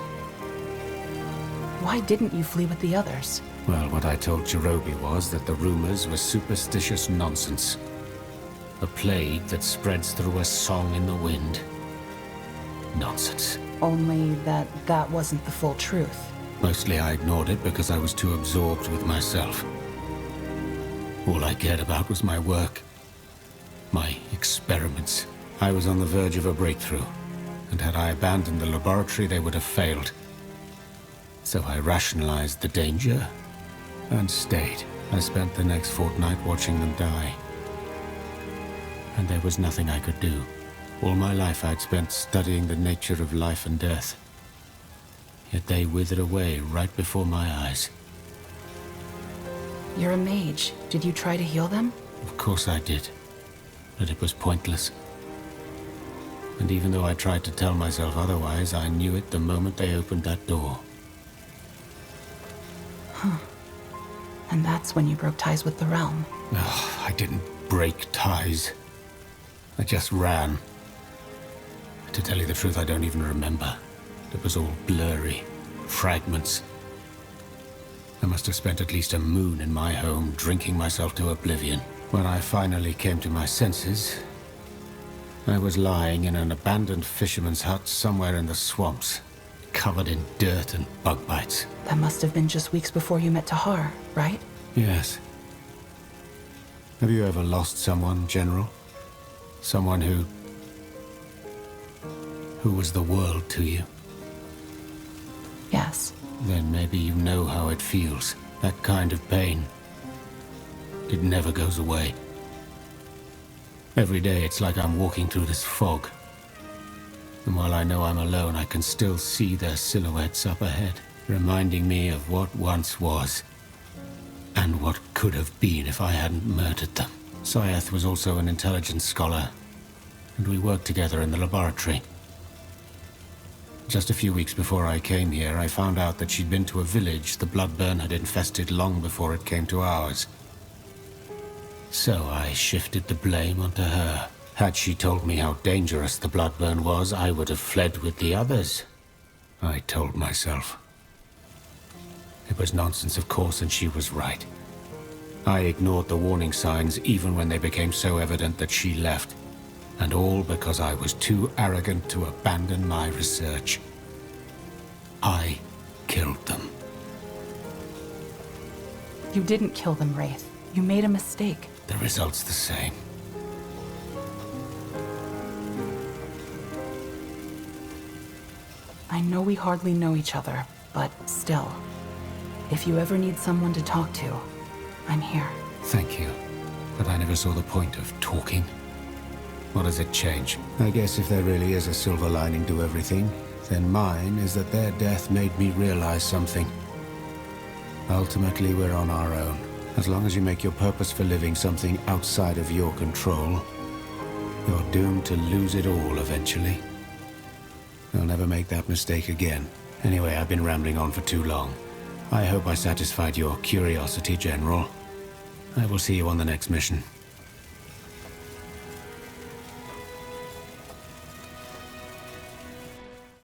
Why didn't you flee with the others? Well, what I told Jirobi was that the rumors were superstitious nonsense. A plague that spreads through a song in the wind. Nonsense. Only that that wasn't the full truth. Mostly I ignored it because I was too absorbed with myself. All I cared about was my work. My experiments. I was on the verge of a breakthrough, and had I abandoned the laboratory, they would have failed. So I rationalized the danger, and stayed. I spent the next fortnight watching them die. And there was nothing I could do. All my life I'd spent studying the nature of life and death. Yet they withered away right before my eyes. You're a mage. Did you try to heal them? Of course I did. But it was pointless. And even though I tried to tell myself otherwise, I knew it the moment they opened that door. Huh. And that's when you broke ties with the realm. Oh, I didn't break ties. I just ran. To tell you the truth, I don't even remember. It was all blurry. Fragments. I must have spent at least a moon in my home, drinking myself to oblivion. When I finally came to my senses, I was lying in an abandoned fisherman's hut somewhere in the swamps, covered in dirt and bug bites. That must have been just weeks before you met Tahar, right? Yes. Have you ever lost someone, General? Someone who was the world to you? Yes. Then maybe you know how it feels. That kind of pain. It never goes away. Every day it's like I'm walking through this fog. And while I know I'm alone, I can still see their silhouettes up ahead, reminding me of what once was, and what could have been if I hadn't murdered them. Syeth was also an intelligence scholar, and we worked together in the laboratory. Just a few weeks before I came here, I found out that she'd been to a village the Bloodburn had infested long before it came to ours. So I shifted the blame onto her. Had she told me how dangerous the Bloodburn was, I would have fled with the others. I told myself. It was nonsense, of course, and she was right. I ignored the warning signs even when they became so evident that she left. And all because I was too arrogant to abandon my research. I killed them. You didn't kill them, Wraith. You made a mistake. The result's the same. I know we hardly know each other, but still. If you ever need someone to talk to, I'm here. Thank you. But I never saw the point of talking. What does it change? I guess if there really is a silver lining to everything, then mine is that their death made me realize something. Ultimately, we're on our own. As long as you make your purpose for living something outside of your control, you're doomed to lose it all eventually. I'll never make that mistake again. Anyway, I've been rambling on for too long. I hope I satisfied your curiosity, General. I will see you on the next mission.